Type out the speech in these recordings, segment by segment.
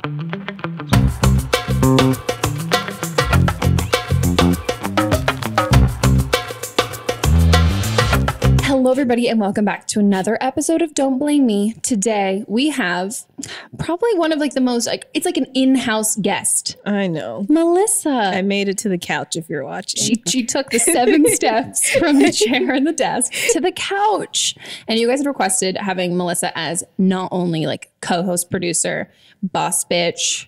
Hello, everybody, and welcome back to another episode of Don't Blame Me. Today, we have probably one of like the most, like, it's like an in-house guest. I know. Melissa. I made it to the couch if you're watching. She took the 7 steps from the chair and the desk to the couch. And you guys had requested having Melissa as not only like co-host, producer, boss bitch,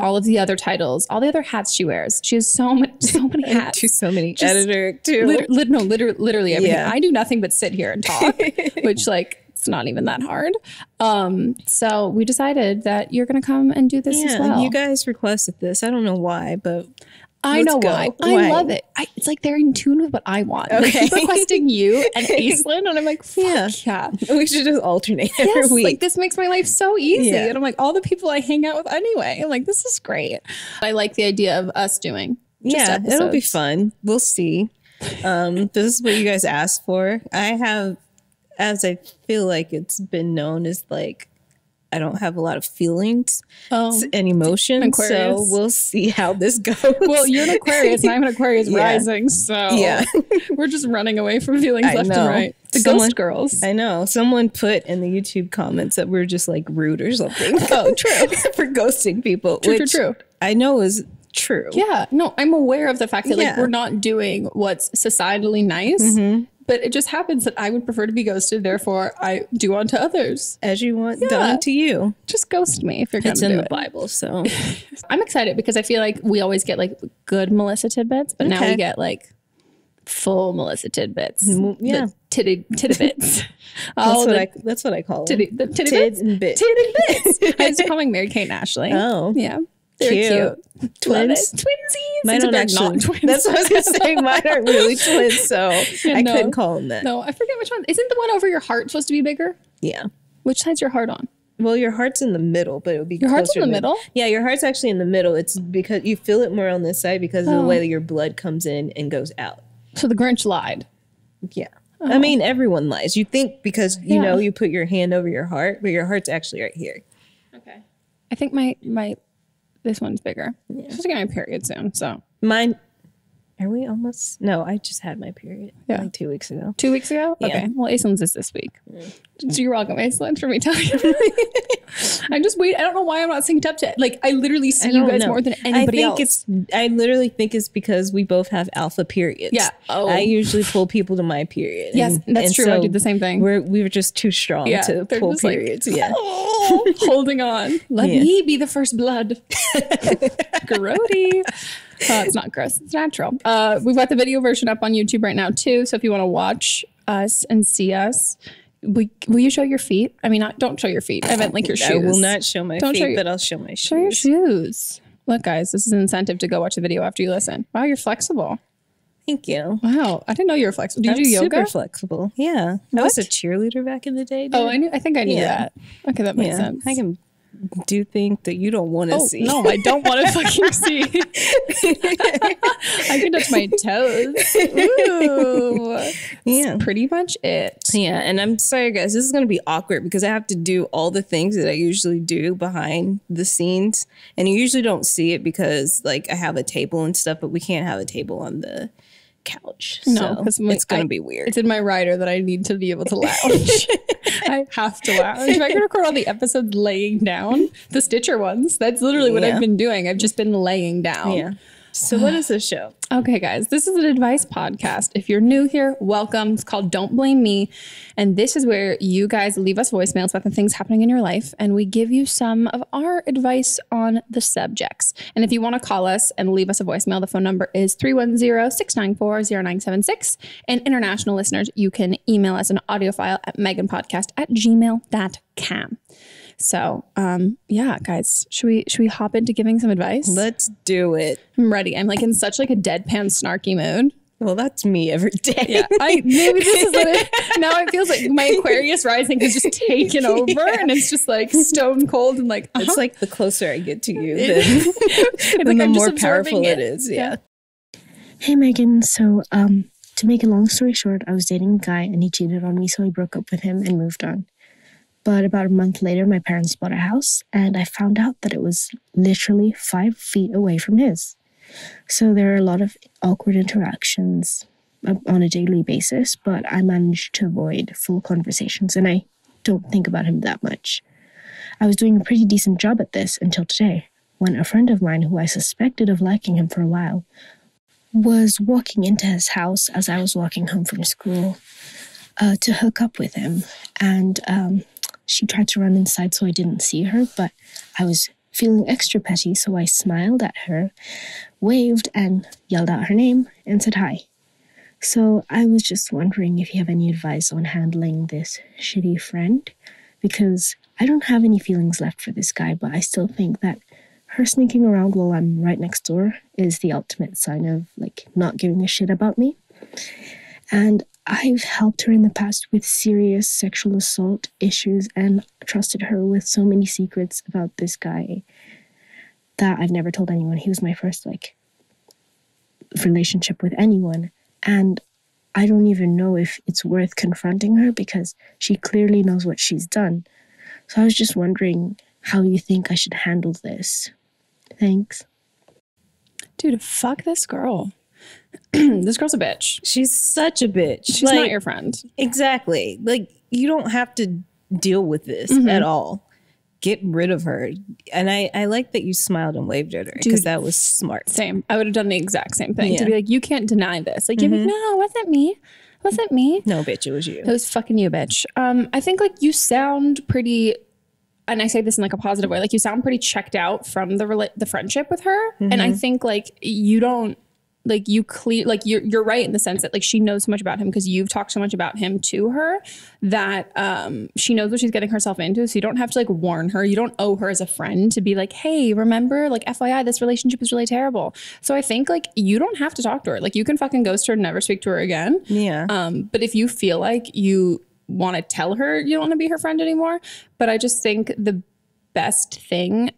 all of the other titles, all the other hats she wears. She has so many hats. So many. Editor too. Literally everything. I do nothing but sit here and talk, which like it's not even that hard. So we decided that you're gonna come and do this as well. You guys requested this. I don't know why, but I know why. I love it. It's like they're in tune with what I want. Okay. Like keep requesting you and Aislinn, and I'm like, fuck yeah. We should just alternate every week. Like this makes my life so easy. And I'm like, all the people I hang out with anyway. I'm like, this is great. I like the idea of us doing episodes. It'll be fun. We'll see. This is what you guys asked for. I have, as I feel like it's been known as like, I don't have a lot of feelings and emotions, Aquarius. So we'll see how this goes. Well, you're an Aquarius and I'm an Aquarius rising, so we're just running away from feelings left and right. The ghost girls. I know. Someone put in the YouTube comments that we're just like rude or something. Oh, true. For ghosting people. True. I know is true. Yeah. No, I'm aware of the fact that like we're not doing what's societally nice. But it just happens that I would prefer to be ghosted. Therefore, I do unto others as you want done to you. Just ghost me if you're going to do it. It's in the Bible, so. I'm excited because I feel like we always get like good Melissa tidbits, but now we get like full Melissa tidbits. Yeah. Titty bits. That's what I call it. The titty bits. Titty bits. I was calling Mary Kate and Ashley. Oh. Yeah. They're cute. Twins. Twinsies. Mine aren't actually not twins. That's what I was going to say. Mine aren't really twins, so I couldn't call them that. No, I forget which one. Isn't the one over your heart supposed to be bigger? Yeah. Which side's your heart on? Well, your heart's in the middle, but it would be your heart's in the middle? Yeah, your heart's actually in the middle. It's because you feel it more on this side because of the way that your blood comes in and goes out. So the Grinch lied. Yeah. I mean, everyone lies. You think because, you know, you put your hand over your heart, but your heart's actually right here. Okay. I think my this one's bigger. Yeah. I'm supposed to get my period soon, so. Mine, are we almost? No, I just had my period like 2 weeks ago. 2 weeks ago? Yeah. Okay. Well, Aislinn's is this week. So you're welcome, Aislinn, for me telling you. I don't know why I'm not synced up to it. Like, I literally see you guys more than anybody else. I literally think it's because we both have alpha periods. Yeah. Oh. I usually pull people to my period. Yes, that's true. So I do the same thing. We were just too strong to pull periods. Like, holding on. Let me be the first blood. Grody. It's not gross. It's natural. We've got the video version up on YouTube right now too. So if you want to watch us and see us, will you show your feet? I mean, don't show your feet. I meant like your shoes. I will not show my feet, but I'll show my shoes. Show your shoes. Look, guys, this is an incentive to go watch the video after you listen. Wow, you're flexible. Thank you. Wow, I didn't know you were flexible. Did you do yoga? Super flexible. Yeah. I was a cheerleader back in the day. Dude. Oh, I think I knew that. Okay, that makes sense. I can do things that you don't want to see. No, I don't want to fucking see. I can touch my toes. Ooh. That's pretty much it. Yeah, and I'm sorry, guys. This is going to be awkward because I have to do all the things that I usually do behind the scenes. And you usually don't see it because, like, I have a table and stuff, but we can't have a table on the couch. No, because it's going to be weird. It's in my rider that I need to be able to lounge. I have to lounge. If I can record all the episodes laying down, the Stitcher ones, that's literally what I've been doing. I've just been laying down. Yeah. So what is this show? Okay, guys, this is an advice podcast. If you're new here, welcome. It's called Don't Blame Me. And this is where you guys leave us voicemails about the things happening in your life. And we give you some of our advice on the subjects. And if you want to call us and leave us a voicemail, the phone number is 310-694-0976. And international listeners, you can email us an audio file at meganpodcast@gmail.com. So, yeah, guys, should we hop into giving some advice? Let's do it. I'm ready. I'm like in such like a deadpan snarky mood. Well, that's me every day. Yeah, maybe this is what now it feels like my Aquarius rising has just taken over and it's just like stone cold and like, it's like the closer I get to you, then the more powerful it is. Yeah. Hey, Megan. So, to make a long story short, I was dating a guy and he cheated on me. So I broke up with him and moved on. But about a month later, my parents bought a house, and I found out that it was literally 5 feet away from his. So there are a lot of awkward interactions on a daily basis, but I managed to avoid full conversations, and I don't think about him that much. I was doing a pretty decent job at this until today, when a friend of mine who I suspected of liking him for a while was walking into his house as I was walking home from school to hook up with him. And she tried to run inside so I didn't see her, but I was feeling extra petty, so I smiled at her, waved, and yelled out her name and said hi. So I was just wondering if you have any advice on handling this shitty friend, because I don't have any feelings left for this guy, but I still think that her sneaking around while I'm right next door is the ultimate sign of, like, not giving a shit about me. And I've helped her in the past with serious sexual assault issues and trusted her with so many secrets about this guy that I've never told anyone. He was my first, like, relationship with anyone. And I don't even know if it's worth confronting her because she clearly knows what she's done. So I was just wondering how you think I should handle this. Thanks. Dude, fuck this girl. This girl's a bitch. She's such a bitch. She's not your friend. Exactly. Like, you don't have to deal with this at all. Get rid of her. And I like that you smiled and waved at her because that was smart. Same. I would have done the exact same thing. To be like, you can't deny this. Like, you'd be like, no, it wasn't me. It wasn't me. No, bitch, it was you. It was fucking you, bitch. I think, like, you sound pretty, and I say this in, like, a positive way, like, you sound pretty checked out from the friendship with her. And I think, like, you don't, like, you're right in the sense that, like, she knows so much about him because you've talked so much about him to her that she knows what she's getting herself into. So you don't have to, like, warn her. You don't owe her as a friend to be like, hey, remember, like, FYI, this relationship is really terrible. So I think, like, you don't have to talk to her. Like, you can fucking ghost her and never speak to her again. Yeah. But if you feel like you want to tell her you don't want to be her friend anymore, but I just think the best thing,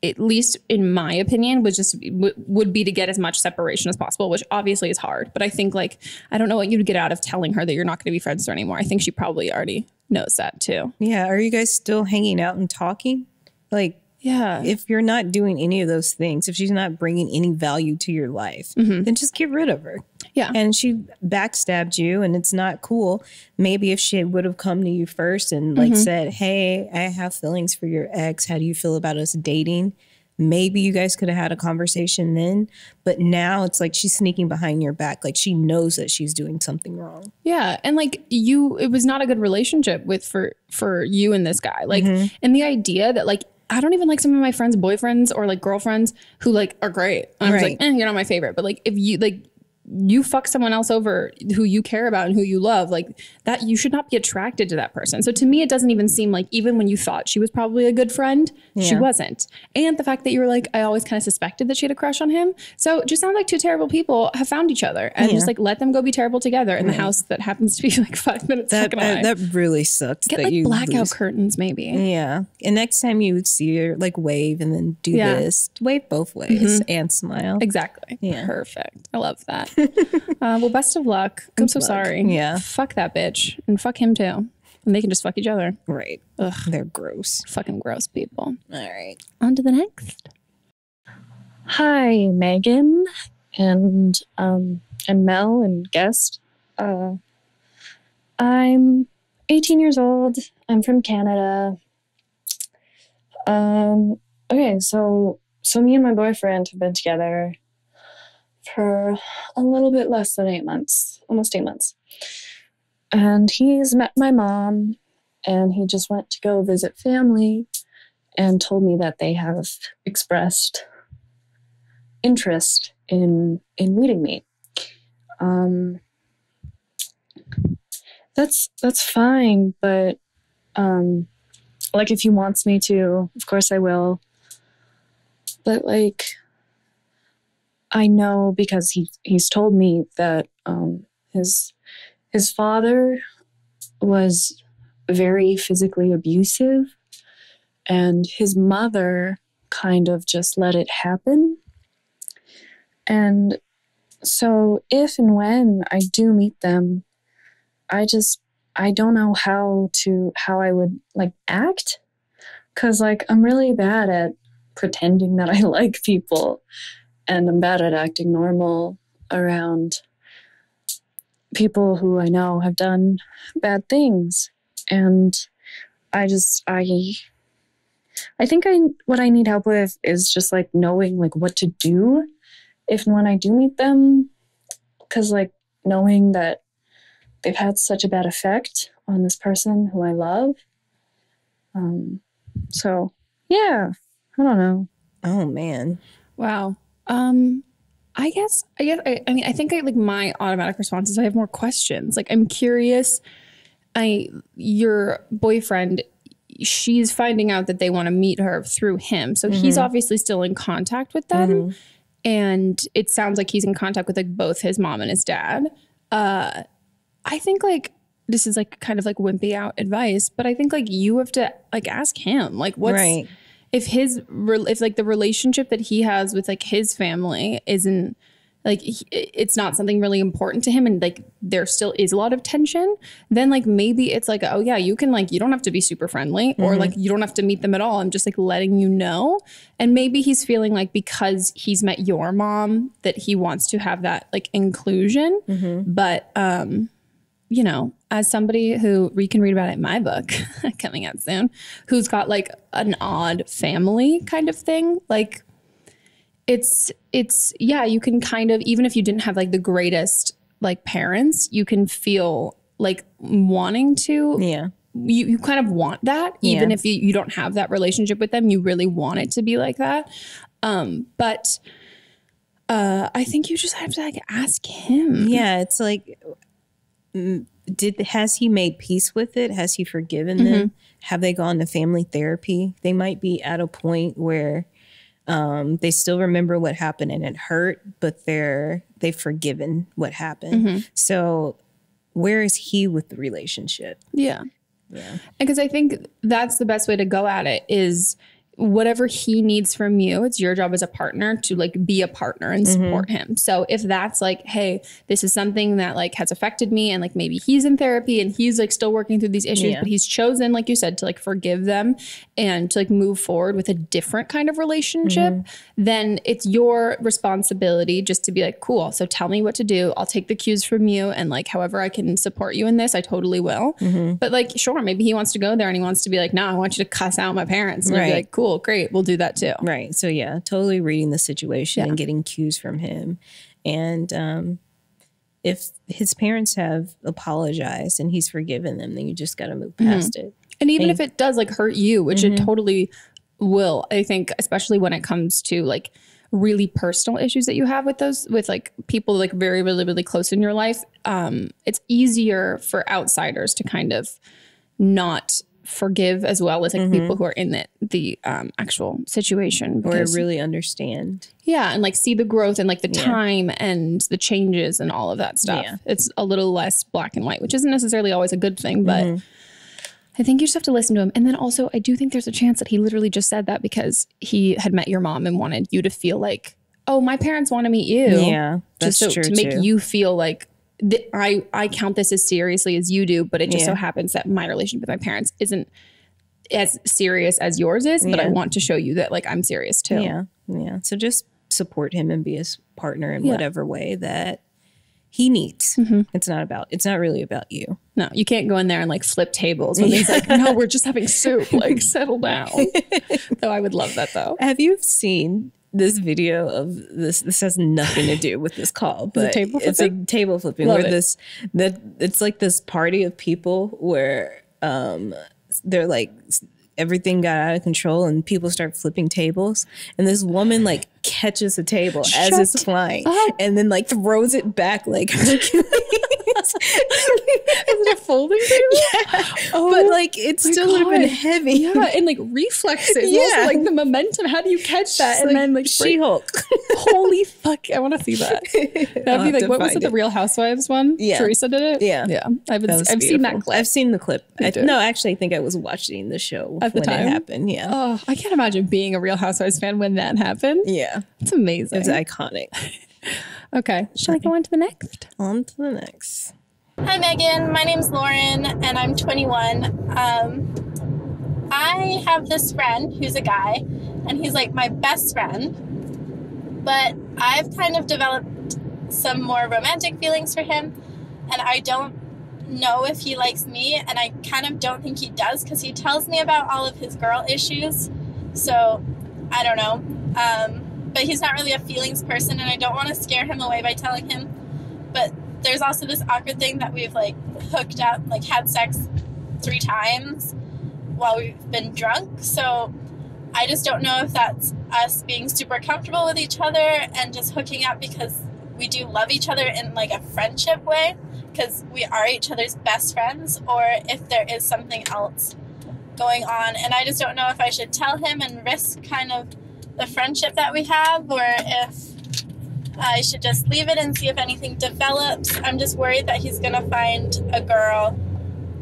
at least in my opinion, would be to get as much separation as possible, which obviously is hard. But I think, like, I don't know what you'd get out of telling her that you're not going to be friends with her anymore. I think she probably already knows that too. Yeah. Are you guys still hanging out and talking? Like, yeah. If you're not doing any of those things, if she's not bringing any value to your life, then just get rid of her. Yeah. And she backstabbed you and it's not cool. Maybe if she would have come to you first and, like, said, hey, I have feelings for your ex. How do you feel about us dating? Maybe you guys could have had a conversation then. But now it's like she's sneaking behind your back. Like, she knows that she's doing something wrong. Yeah. And, like, it was not a good relationship for you and this guy. Like, and the idea that, like, I don't even like some of my friends' boyfriends or, like, girlfriends who, like, are great. I was like, you're not my favorite. But, like, if you, like, you fuck someone else over who you care about and who you love, like, that, you should not be attracted to that person. So to me, it doesn't even seem like, even when you thought she was probably a good friend, she wasn't. And the fact that you were like, I always kind of suspected that she had a crush on him. So it just sounds like two terrible people have found each other and just, like, let them go be terrible together in the house that happens to be, like, 5 minutes away. That really sucks. Get, like, blackout curtains maybe. Yeah. And next time you see her, like, wave and then do this. Wave both ways and smile. Exactly. Yeah. Perfect. I love that. Well, best of luck. I'm so sorry. Yeah. Fuck that bitch. And fuck him too. And they can just fuck each other. Right. Ugh. They're gross. Fucking gross people. All right. On to the next. Hi, Megan and Mel and guest. I'm 18 years old. I'm from Canada. Okay, so me and my boyfriend have been together for a little bit less than 8 months, almost 8 months. And he's met my mom, and he just went to go visit family and told me that they have expressed interest in meeting me. That's fine, but like, if he wants me to, of course I will. But, like, I know because he's told me that his father was very physically abusive, and his mother kind of just let it happen. And so if and when I do meet them, I just I don't know how I would like act, because like I'm really bad at pretending that I like people, and I'm bad at acting normal around people who I know have done bad things. And I think what I need help with is just like knowing like what to do if and when I do meet them, because like knowing that they've had such a bad effect on this person who I love. So yeah, I don't know. Oh man. Wow. I mean, I think like my automatic response is I have more questions. Like, I'm curious. Your boyfriend, she's finding out that they want to meet her through him. So he's obviously still in contact with them. And it sounds like he's in contact with like both his mom and his dad. I think like this is like kind of like wimpy out advice, but I think like you have to like ask him like what's if like the relationship that he has with like his family isn't like it's not something really important to him, and like there still is a lot of tension, then like maybe it's like, oh yeah, you can like, you don't have to be super friendly, or like you don't have to meet them at all. I'm just like letting you know. And maybe he's feeling like because he's met your mom that he wants to have that like inclusion. But you know, as somebody who you can read about it in my book coming out soon, who's got like an odd family kind of thing, like it's yeah, you can kind of, even if you didn't have like the greatest like parents, you can feel like wanting to, you kind of want that, even if you don't have that relationship with them, you really want it to be like that. But I think you just have to like ask him. Yeah, it's like, has he made peace with it? Has he forgiven them? Have they gone to family therapy? They might be at a point where they still remember what happened and it hurt, but they've forgiven what happened. So where is he with the relationship? Yeah. Because I think that's the best way to go at it is whatever he needs from you, it's your job as a partner to like be a partner and support him. So if that's like, hey, this is something that like has affected me, and like maybe he's in therapy and he's like still working through these issues, but he's chosen, like you said, to like forgive them and to like move forward with a different kind of relationship, then it's your responsibility just to be like, cool, so tell me what to do. I'll take the cues from you, and like however I can support you in this, I totally will. But like, sure, maybe he wants to go there and he wants to be like, no, I want you to cuss out my parents. And I'd be like, cool, great, we'll do that too. Right. So yeah, totally reading the situation and getting cues from him. And if his parents have apologized and he's forgiven them, then you just got to move past it. And even if it does like hurt you, which it totally will, I think, especially when it comes to like really personal issues that you have with like people like very, really, really close in your life, it's easier for outsiders to kind of not forgive as well as like people who are in the actual situation, or really understand. Yeah, and like see the growth and like the time and the changes and all of that stuff. It's a little less black and white, which isn't necessarily always a good thing, but I think you just have to listen to him. And then also I do think there's a chance that he literally just said that because he had met your mom and wanted you to feel like, oh, my parents want to meet you. Yeah, that's just true to make you feel like I count this as seriously as you do, but it just so happens that my relationship with my parents isn't as serious as yours is, but I want to show you that like I'm serious too. Yeah. So just support him and be his partner in whatever way that he needs. It's not really about you. No, you can't go in there and like flip tables when he's like, no, we're just having soup. Like, settle down. Though I would love that though. Have you seen this video of this? This has nothing to do with this call, but it's a table flipping Love where it. it's like this party of people where they're like, everything got out of control and people start flipping tables, and this woman like catches a table as it's flying and then like throws it back like Hercules. Is it a folding table? Yeah. But like it still would have been heavy. Yeah, and like reflexes. Yeah. Also, like the momentum. How do you catch that? It's and like then like She-Hulk. Holy fuck! I want to see that. That'd be like, what was it? The Real Housewives one? Yeah. Teresa did it. Yeah. I've seen that clip. I've seen the clip. No, actually, I think I was watching the show at the time it happened. Yeah. Oh, I can't imagine being a Real Housewives fan when that happened. Yeah. It's amazing. It's iconic. Okay. Shall I go on to the next? On to the next. Hi, Megan. My name's Lauren, and I'm 21. I have this friend who's a guy, and he's like my best friend. But I've kind of developed some more romantic feelings for him, and I don't know if he likes me, and I kind of don't think he does because he tells me about all of his girl issues. So I don't know. But he's not really a feelings person, and I don't want to scare him away by telling him. But there's also this awkward thing that we've like hooked up, like had sex 3 times while we've been drunk. So I just don't know if that's us being super comfortable with each other and just hooking up because we do love each other in like a friendship way, because we are each other's best friends, or if there is something else going on. And I just don't know if I should tell him and risk kind of the friendship that we have, or if I should just leave it and see if anything develops. I'm just worried that he's going to find a girl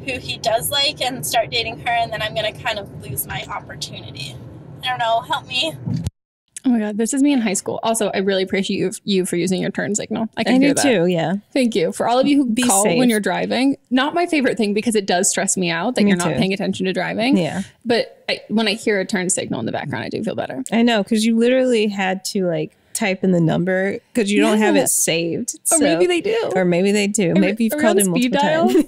who he does like and start dating her, and then I'm going to kind of lose my opportunity. I don't know. Help me. Oh my God, this is me in high school. Also, I really appreciate you for using your turn signal. I can hear that. too, yeah. Thank you. For all of you who Be call safe. when you're driving, not my favorite thing because it does stress me out that you're not paying attention to driving. Yeah. But when I hear a turn signal in the background, I do feel better. I know, because you literally had to like type in the number because you don't have it saved. Or maybe they do. Or maybe they do. Maybe you've called in multiple times.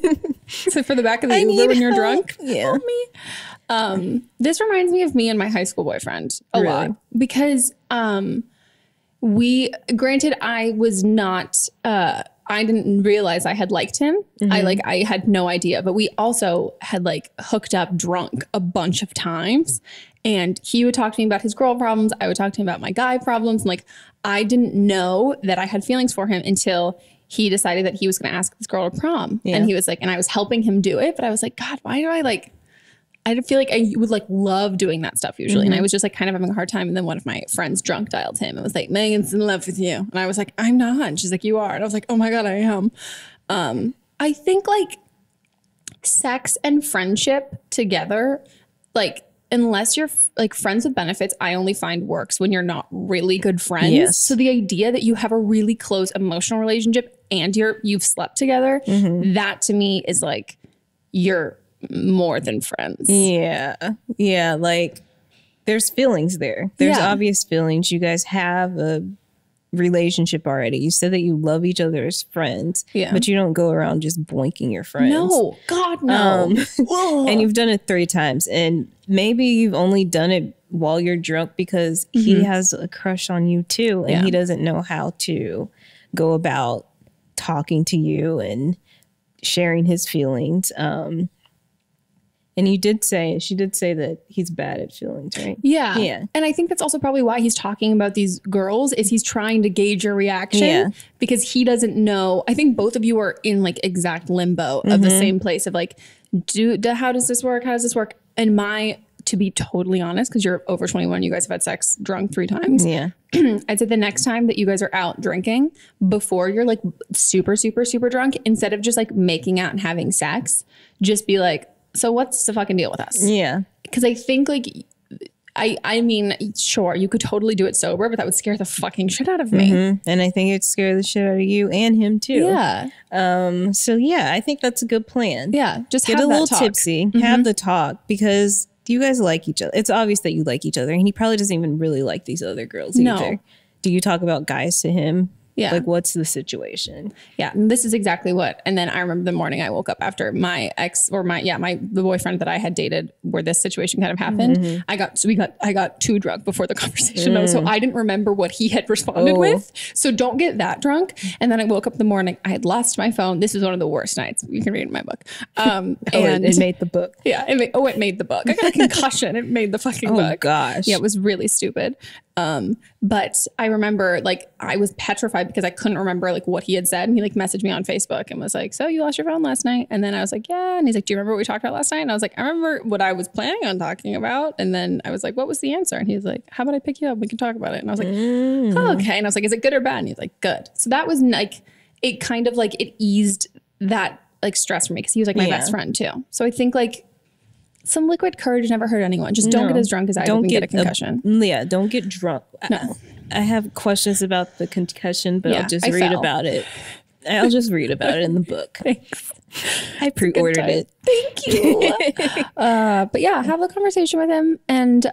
So for the back of the Uber when you're drunk, Yeah. help me. This reminds me of me and my high school boyfriend a lot because granted, I was not, I didn't realize I had liked him. I had no idea, but we also had like hooked up drunk a bunch of times, and he would talk to me about his girl problems. I would talk to him about my guy problems. And like, I didn't know that I had feelings for him until he decided that he was going to ask this girl to prom. And he was like, and I was helping him do it, but I was like, God, why do I feel like I would like love doing that stuff usually. And I was just like kind of having a hard time. And then one of my friends drunk dialed him and was like, Megan's in love with you. And I was like, I'm not. And she's like, you are. And I was like, oh my God, I am. I think like sex and friendship together, like unless you're like friends with benefits, I only find works when you're not really good friends. Yes. So the idea that you have a really close emotional relationship and you've slept together, that to me is like, you're more than friends. Yeah. Yeah. Like there's feelings there. There's obvious feelings. You guys have a relationship already. You said that you love each other as friends, but you don't go around just boinking your friends. No, God, no. And you've done it 3 times, and maybe you've only done it while you're drunk because he has a crush on you too, and he doesn't know how to go about talking to you and sharing his feelings. And she did say that he's bad at feelings, right? Yeah. Yeah. And I think that's also probably why he's talking about these girls is he's trying to gauge your reaction because he doesn't know. I think both of you are in like exact limbo of the same place of like, how does this work? How does this work? And to be totally honest, because you're over 21, you guys have had sex drunk 3 times. Yeah. I'd say the next time that you guys are out drinking before you're like super, super, super drunk, instead of just like making out and having sex, just be like, so what's the fucking deal with us? Yeah. Because I think like, I mean, sure, you could totally do it sober, but that would scare the fucking shit out of me. And I think it'd scare the shit out of you and him too. Yeah. So yeah, I think that's a good plan. Yeah. Just Get have a that little talk. tipsy, have the talk, because you guys like each other. It's obvious that you like each other, and he probably doesn't even really like these other girls either. Do you talk about guys to him? Yeah. Like, what's the situation? Yeah. And this is exactly what. And then I remember the morning I woke up after my ex or the boyfriend that I had dated where this situation kind of happened. I got too drunk before the conversation though. So I didn't remember what he had responded with. So don't get that drunk. And then I woke up in the morning. I had lost my phone. This is one of the worst nights. You can read in my book. And it made the book. Yeah. It made the book. I got a concussion. It made the fucking book. Oh gosh. Yeah. It was really stupid. But I remember like I was petrified because I couldn't remember like what he had said. And he like messaged me on Facebook and was like, so you lost your phone last night? And then I was like, yeah. And he's like, do you remember what we talked about last night? And I was like, I remember what I was planning on talking about. And then I was like, what was the answer? And he's like, how about I pick you up? We can talk about it. And I was like, oh, okay. And I was like, is it good or bad? And he's like, good. So that was like, it kind of like it eased that like stress for me because he was like my best friend too. So I think like some liquid courage never hurt anyone. Just don't get as drunk as I did and get a concussion. Don't get drunk. No. I have questions about the concussion, but I'll just read about it. I'll just read about it in the book. Thanks. I pre-ordered it. Thank you. But yeah, have a conversation with him. And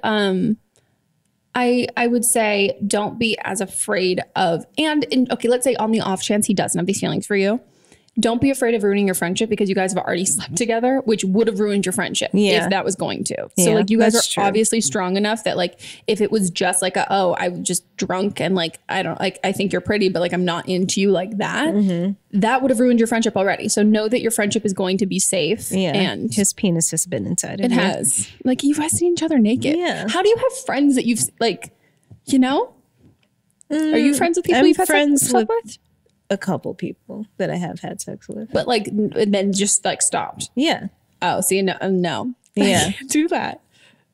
I would say don't be as afraid of, okay, let's say on the off chance he doesn't have these feelings for you, don't be afraid of ruining your friendship because you guys have already slept together, which would have ruined your friendship if that was going to. So like you guys are obviously strong enough that like if it was just like I'm just drunk and like I think you're pretty, but like I'm not into you like that, that would have ruined your friendship already. So know that your friendship is going to be safe. Yeah. And his penis has been inside of it. Has. Like you guys seen each other naked. Yeah. How do you have friends that you've like, you know? Are you friends with people you've had sex with? A couple people that I have had sex with, but like, and then just like stopped. Yeah. Oh, see, no. Yeah. Do that.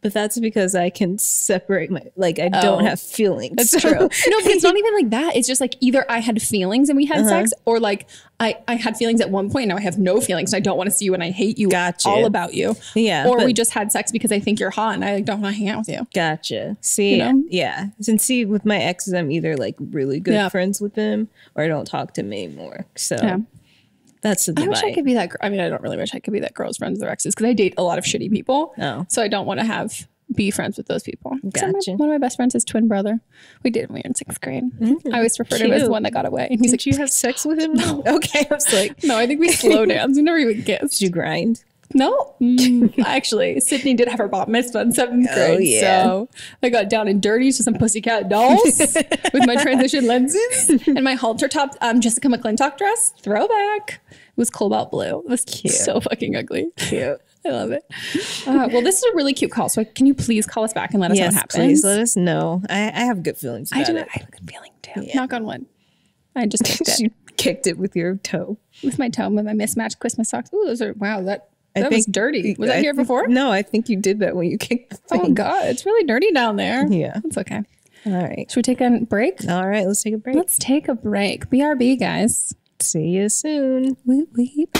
But that's because I can separate I don't have feelings. That's true. No, but it's not even like that. It's just like either I had feelings and we had sex, or like I had feelings at one point and now I have no feelings and I don't want to see you and I hate you all about you. Yeah. Or we just had sex because I think you're hot and I like don't want to hang out with you. Gotcha. See, yeah. And see, with my exes, I'm either like really good friends with them or I don't talk to them anymore. So that's the divide. I wish I could be that girl. I mean, I don't really wish I could be that girl's friends with their exes because I date a lot of shitty people. Oh. So I don't want to be friends with those people. Gotcha. One of my best friends is twin brother. We did when we were in 6th grade. I always refer to him as the one that got away. And he's like, you have sex with him? No. Okay. I was like, no, I think we slow dance. We never even kissed. Did you grind? No. Actually, Sydney did have her bat mitzvah in 7th grade. So I got down and dirty to some Pussycat Dolls with my transition lenses and my halter top Jessica McClintock dress. Throwback. It was cobalt blue. It was cute. So fucking ugly. Cute. I love it. Well, this is a really cute call. So can you please call us back and let us know what happens? Please let us know. I have good feelings about it. I have a good feeling too. Yeah. Knock on wood. I just kicked it. You kicked it with your toe. With my toe, with my mismatched Christmas socks. Ooh, those are, wow, that was dirty. Was that here before? No, I think you did that when you kicked the thing. Oh God, it's really dirty down there. Yeah. It's okay. All right. Should we take a break? All right, let's take a break. Let's take a break. BRB, guys. See you soon. Weep, weep.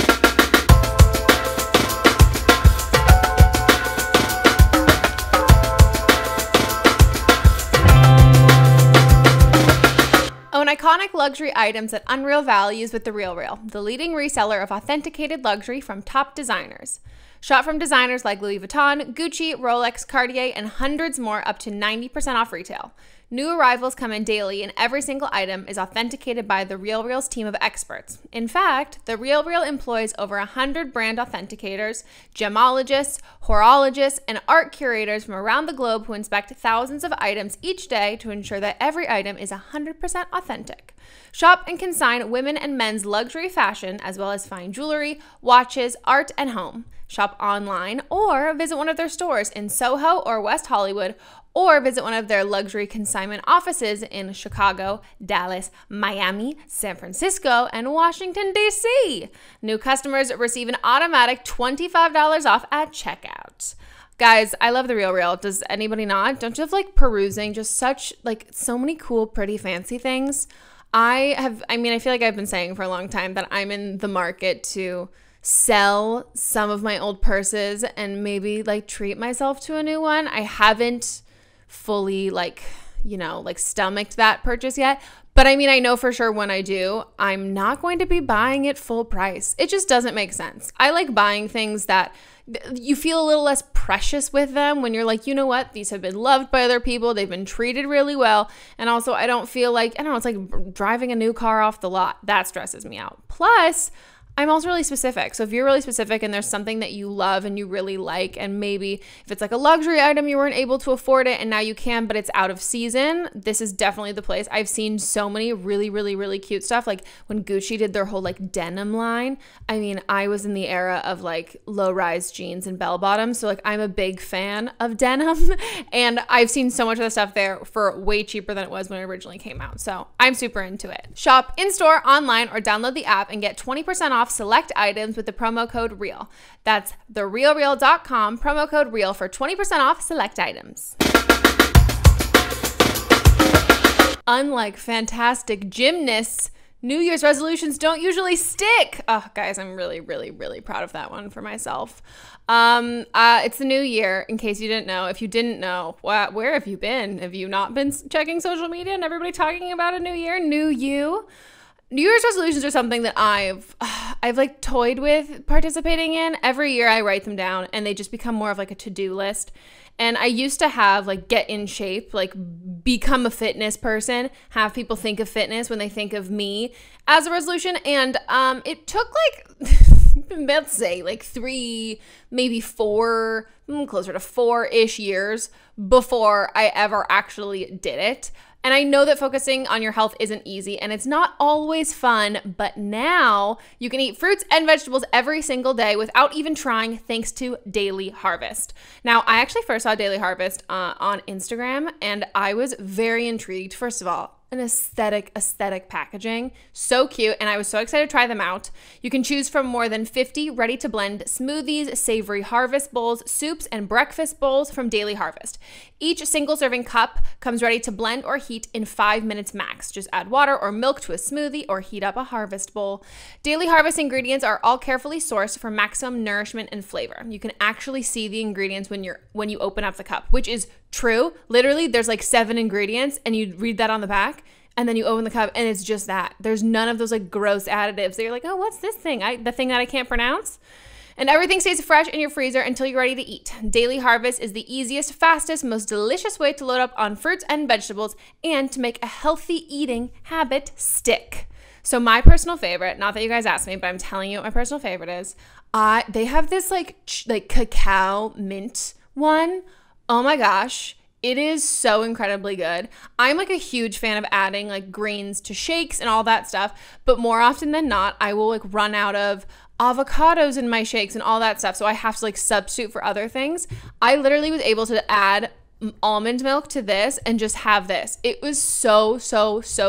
Own iconic luxury items at unreal values with The RealReal, the leading reseller of authenticated luxury from top designers. Shop from designers like Louis Vuitton, Gucci, Rolex, Cartier, and hundreds more up to 90% off retail. New arrivals come in daily, and every single item is authenticated by The RealReal's team of experts. In fact, The RealReal employs over 100 brand authenticators, gemologists, horologists, and art curators from around the globe who inspect thousands of items each day to ensure that every item is 100% authentic. Shop and consign women and men's luxury fashion, as well as fine jewelry, watches, art, and home. Shop online or visit one of their stores in Soho or West Hollywood, or visit one of their luxury consignment offices in Chicago, Dallas, Miami, San Francisco, and Washington, D.C. New customers receive an automatic $25 off at checkout. Guys, I love The RealReal. Does anybody not? Don't you have like perusing just such like so many cool, pretty, fancy things? I feel like I've been saying for a long time that I'm in the market to sell some of my old purses and maybe like treat myself to a new one. I haven't fully stomached that purchase yet. But I mean, I know for sure when I do, I'm not going to be buying it full price. It just doesn't make sense. I like buying things that you feel a little less precious with them when you're like, you know what? These have been loved by other people. They've been treated really well. And also I don't feel like, I don't know, it's like driving a new car off the lot. That stresses me out. Plus, I'm also really specific. So if you're really specific and there's something that you love and you really like, and maybe if it's like a luxury item, you weren't able to afford it and now you can, but it's out of season, this is definitely the place. I've seen so many really, really, really cute stuff. Like when Gucci did their whole like denim line. I mean, I was in the era of like low-rise jeans and bell bottoms. So like I'm a big fan of denim and I've seen so much of the stuff there for way cheaper than it was when it originally came out. So I'm super into it. Shop in-store, online, or download the app and get 20% off select items with the promo code REAL. That's therealreal.com, promo code REAL for 20% off select items. Unlike fantastic gymnasts, New Year's resolutions don't usually stick. Oh, guys, I'm really, really, really proud of that one for myself. It's the new year, in case you didn't know. If you didn't know, where have you been? Have you not been checking social media and everybody talking about a new year, new you? New Year's resolutions are something that I've like toyed with participating in. Every year I write them down and they just become more of like a to-do list. And I used to have like get in shape, like become a fitness person, have people think of fitness when they think of me as a resolution. And it took like, let's say like 3, maybe 4, closer to 4-ish years before I ever actually did it. And I know that focusing on your health isn't easy and it's not always fun, but now you can eat fruits and vegetables every single day without even trying, thanks to Daily Harvest. Now, I actually first saw Daily Harvest on Instagram and I was very intrigued. First of all, an aesthetic packaging. So cute, and I was so excited to try them out. You can choose from more than 50 ready-to-blend smoothies, savory harvest bowls, soups, and breakfast bowls from Daily Harvest. Each single-serving cup comes ready to blend or heat in 5 minutes max. Just add water or milk to a smoothie or heat up a harvest bowl. Daily Harvest ingredients are all carefully sourced for maximum nourishment and flavor. You can actually see the ingredients when you open up the cup, which is true. Literally, there's like 7 ingredients and you read that on the back and then you open the cup and it's just that. There's none of those like gross additives that you're like, oh, what's this thing? The thing that I can't pronounce. And everything stays fresh in your freezer until you're ready to eat. Daily Harvest is the easiest, fastest, most delicious way to load up on fruits and vegetables and to make a healthy eating habit stick. So my personal favorite, not that you guys asked me, but I'm telling you what my personal favorite is. They have this like cacao mint one. Oh my gosh, it is so incredibly good. I'm like a huge fan of adding like greens to shakes and all that stuff, but more often than not, I will like run out of avocados in my shakes and all that stuff, so I have to like substitute for other things. I literally was able to add almond milk to this and just have this. It was so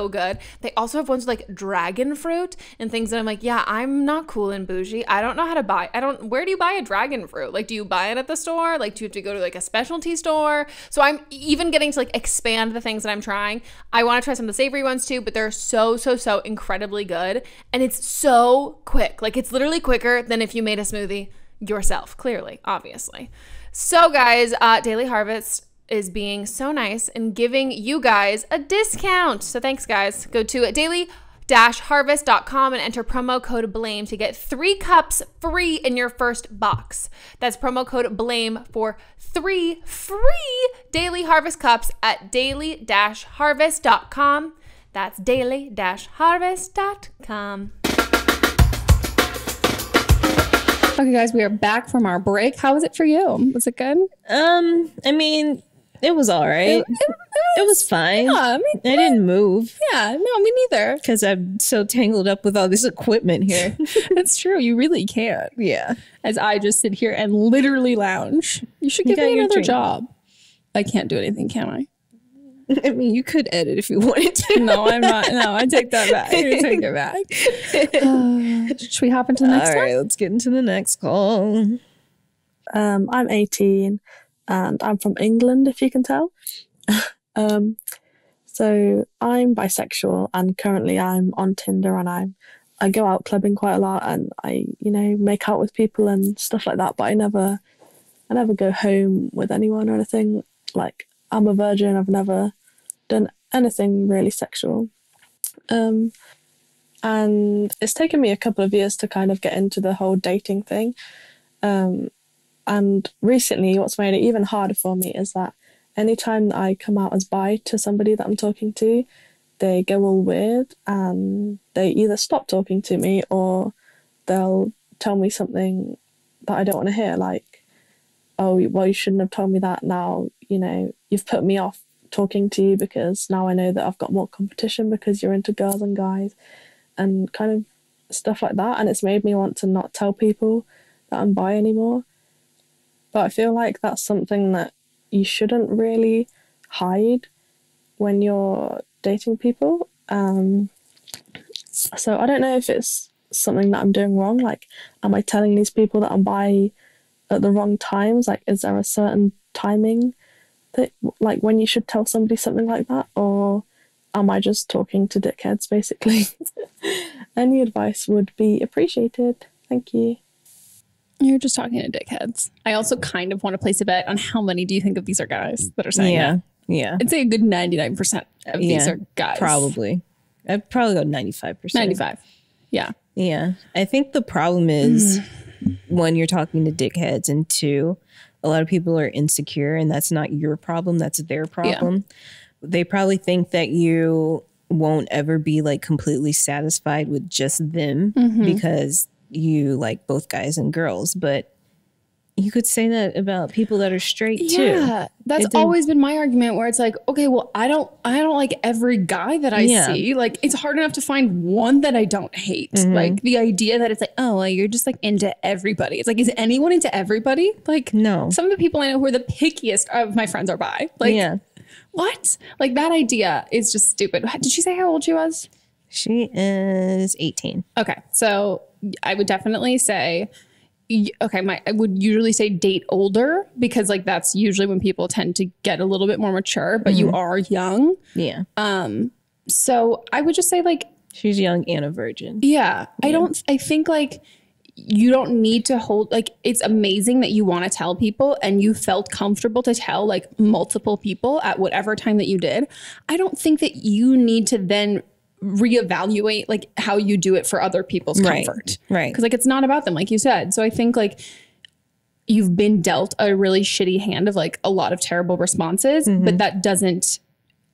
good. They also have ones with like dragon fruit and things that I'm like, yeah, I'm not cool and bougie. I don't know how to buy. Where do you buy a dragon fruit? Like, do you buy it at the store? Like, do you have to go to like a specialty store? So I'm even getting to like expand the things that I'm trying. I want to try some of the savory ones too, but they're so incredibly good. And it's so quick. Like, it's literally quicker than if you made a smoothie yourself, clearly, obviously. So guys, Daily Harvest is being so nice and giving you guys a discount. So thanks, guys. Go to daily-harvest.com and enter promo code BLAME to get 3 cups free in your first box. That's promo code BLAME for 3 free Daily Harvest cups at daily-harvest.com. That's daily-harvest.com. Okay, guys, we are back from our break. How was it for you? Was it good? I mean, it was all right. It was fine. Yeah, I didn't move. Yeah, no, me neither. Because I'm so tangled up with all this equipment here. That's true. You really can't. Yeah. As I just sit here and literally lounge. You should give me another job. I can't do anything, can I? I mean, you could edit if you wanted to. No, I'm not. No, I take that back. I take it back. Should we hop into the next one? All right, let's get into the next call. I'm 18 and I'm from England, if you can tell. So I'm bisexual and currently I'm on Tinder and I go out clubbing quite a lot and I, make out with people and stuff like that, but I never go home with anyone or anything. Like, I'm a virgin. I've never done anything really sexual. And it's taken me a couple of years to kind of get into the whole dating thing. And recently, what's made it even harder for me is that anytime that I come out as bi to somebody that I'm talking to, they go all weird and they either stop talking to me or they'll tell me something that I don't want to hear, like, oh, well, you shouldn't have told me that. Now, you've put me off talking to you because now I know that I've got more competition because you're into girls and guys and kind of stuff like that. And it's made me want to not tell people that I'm bi anymore. But I feel like that's something that you shouldn't really hide when you're dating people. So I don't know if it's something that I'm doing wrong. Like, am I telling these people that I'm bi at the wrong times? Like, is there a certain timing that, like, when you should tell somebody something like that? Or am I just talking to dickheads, basically? Any advice would be appreciated. Thank you. You're just talking to dickheads. I also kind of want to place a bet on how many do you think of these are guys that are saying that? Yeah. I'd say a good 99% of these are guys. Probably. I'd probably go 95%. 95. Yeah. Yeah. I think the problem is one, you're talking to dickheads, and two, a lot of people are insecure, and that's not your problem. That's their problem. They probably think that you won't ever be like completely satisfied with just them because you like both guys and girls. But you could say that about people that are straight too. Yeah, that's always been my argument, where it's like, okay, well, I don't like every guy that I see. Like, it's hard enough to find one that I don't hate. Like, the idea that it's like, oh, well, you're just like into everybody. It's like, is anyone into everybody? Like, no. Some of the people I know who are the pickiest of my friends are bi. Like, what? Like, that idea is just stupid. Did she say how old she was? She is 18. Okay, so I would definitely say, okay, I would usually say date older, because like that's usually when people tend to get a little bit more mature, but you are young. Yeah. So I would just say like, she's young and a virgin. Yeah. I think like you don't need to hold, like, it's amazing that you want to tell people and you felt comfortable to tell like multiple people at whatever time that you did. I don't think that you need to then reevaluate like how you do it for other people's comfort. Right. Because like it's not about them, like you said. So I think like you've been dealt a really shitty hand of like a lot of terrible responses, but that doesn't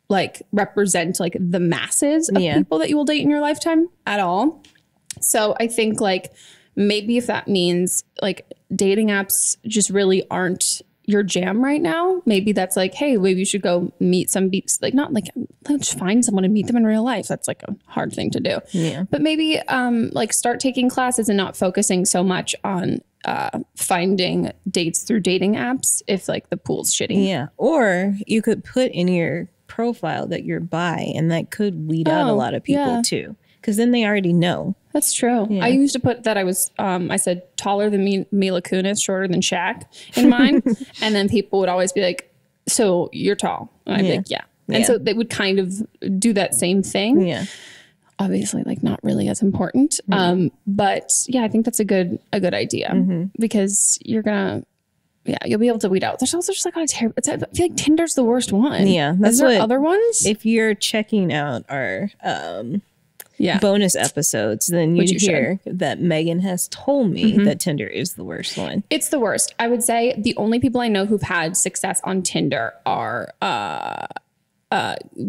like represent like the masses of people that you will date in your lifetime at all. So I think like maybe if that means like dating apps just really aren't your jam right now, maybe that's like, hey, maybe you should go meet some like, not like let's find someone and meet them in real life. That's like a hard thing to do. Yeah. But maybe like start taking classes and not focusing so much on finding dates through dating apps if like the pool's shitty. Yeah. Or you could put in your profile that you're bi, and that could weed out a lot of people too, because then they already know. That's true. Yeah. I used to put that I was, I said taller than Mila Kunis, shorter than Shaq in mine. And then people would always be like, so you're tall. And I'd be like, yeah. And so they would kind of do that same thing. Yeah. Obviously, like not really as important. But yeah, I think that's a good idea because you're going to, you'll be able to weed out. There's also just like I feel like Tinder's the worst one. Yeah. That's Is there other ones? If you're checking out our, bonus episodes, then you hear that Megan has told me that Tinder is the worst one. It's the worst. I would say the only people I know who've had success on Tinder are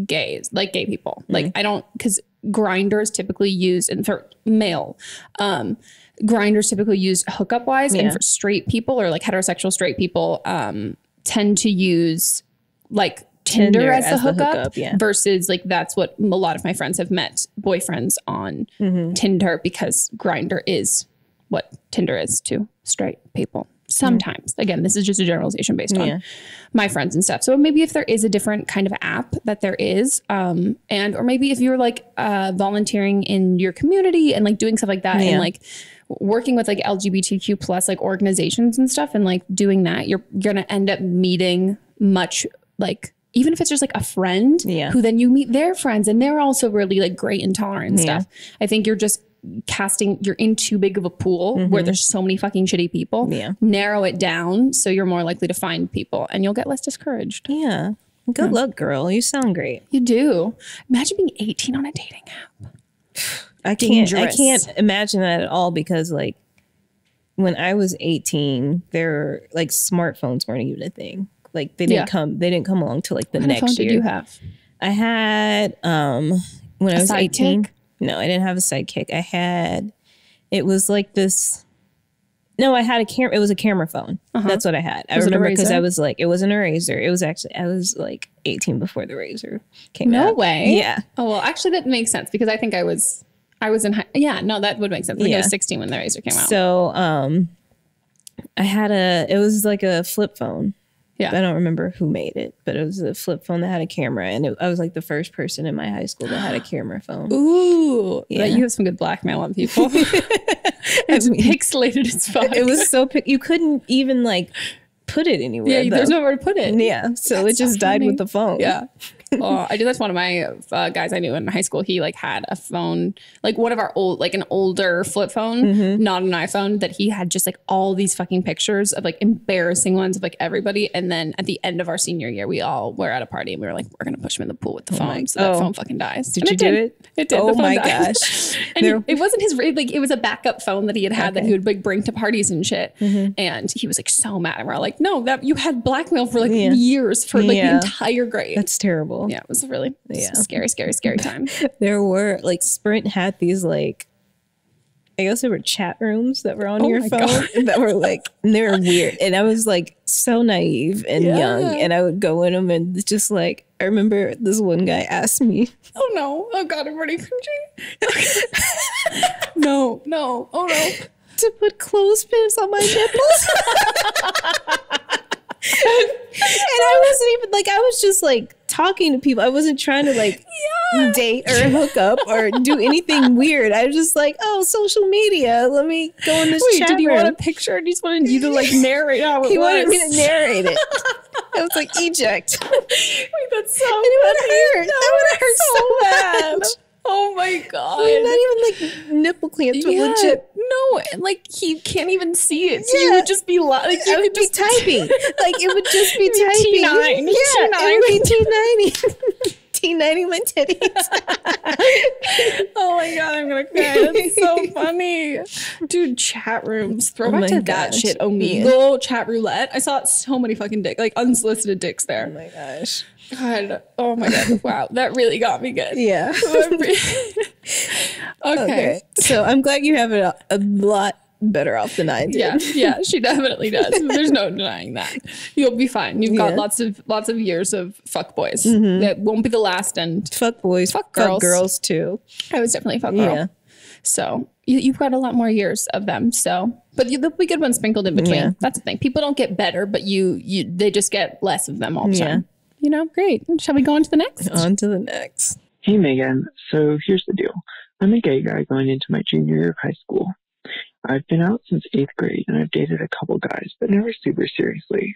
gays, like gay people. Like I don't, because Grindr is typically used, and for male, Grindr is typically used hookup wise, and for straight people or like heterosexual straight people tend to use like Tinder as the hookup versus like that's what a lot of my friends have met boyfriends on Tinder, because Grindr is what Tinder is to straight people. Sometimes, again, this is just a generalization based on my friends and stuff. So maybe if there is a different kind of app that there is, and or maybe if you're like volunteering in your community and like doing stuff like that and like working with like LGBTQ plus like organizations and stuff and like doing that, you're gonna end up meeting much like, even if it's just like a friend who then you meet their friends and they're also really like great and tolerant and stuff. I think you're just you're in too big of a pool where there's so many fucking shitty people. Narrow it down so you're more likely to find people and you'll get less discouraged. Yeah. Good luck, girl. You sound great. You do. Imagine being 18 on a dating app. I can't imagine that at all, because like when I was 18, there like smartphones weren't even a thing. Like they didn't come along till like the next year. What phone did you have? I had when I was 18. No, I didn't have a Sidekick. It was like this. No, I had a camera. It was a camera phone. That's what I had. I remember because I was like, it wasn't a Razr. It was actually, I was like 18 before the Razr came out. No way. Yeah. Oh, well, actually that makes sense because I think I was in high. Yeah, no, that would make sense. I think I was 16 when the Razr came out. So I had it was like a flip phone. Yeah. I don't remember who made it, but it was a flip phone that had a camera, and I was like the first person in my high school that had a camera phone. Ooh, yeah. You have some good blackmail on people. It's pixelated as fuck. It was so you couldn't even like put it anywhere. Yeah, there's nowhere to put it. Yeah, so it just died with the phone. Yeah. I did. That's one of my guys I knew in high school. He like had a phone, like one of our an older flip phone, not an iPhone, that he had just like all these fucking pictures of like embarrassing ones of like everybody. And then at the end of our senior year, we all were at a party and we were like, we're going to push him in the pool with the phone. So that phone fucking dies. Did you do it? It did. Oh my gosh. And it wasn't his, like, it was a backup phone that he had that he would like bring to parties and shit. And he was like so mad. And we're like, no, that you had blackmail for like years for like the entire grade. That's terrible. Yeah, it was really scary time. There were like Sprint had these like, I guess there were chat rooms that were on your phone that were like, and they were weird. And I was like so naive and young, and I would go in them and just like, I remember this one guy asked me. Oh no. Oh God, I'm already cringing. No. Oh no. To put clothespins on my nipples. And I wasn't even like, I was just like talking to people. I wasn't trying to like date or hook up or do anything weird. I was just like, oh, social media. Let me go in this chat did he room. want a picture? Or he just wanted you to like narrate how it was? He wanted me to narrate it. I was like, eject. Wait, that's so And it would hurt. That would hurt so bad. much. Oh my God. I mean, not even like nipple clamps, but legit. No, and like he can't even see it. So you would just be like I would be typing. Like it would just be typing. T9. Yeah, it would be T90. T90 my titties. Oh my God, I'm gonna cry. That's so funny. Dude, chat rooms. Throw back to that shit. Omegle, chat roulette. I saw so many fucking dicks, like unsolicited dicks there. Oh my gosh. God. Oh my God. Wow. That really got me good. Yeah. Okay. So I'm glad you have it a lot better off than I did. Yeah, she definitely does. There's no denying that. You'll be fine. You've got lots of years of fuck boys. That won't be the last. And fuck boys, fuck girls too. I was definitely a fuck girl. Yeah. So you've got a lot more years of them. So, but there'll be good ones sprinkled in between. Yeah. That's the thing. People don't get better, but they just get less of them all the time. You know, great. Shall we go on to the next? On to the next. Hey, Megan. So here's the deal. I'm a gay guy going into my junior year of high school. I've been out since 8th grade, and I've dated a couple guys, but never super seriously.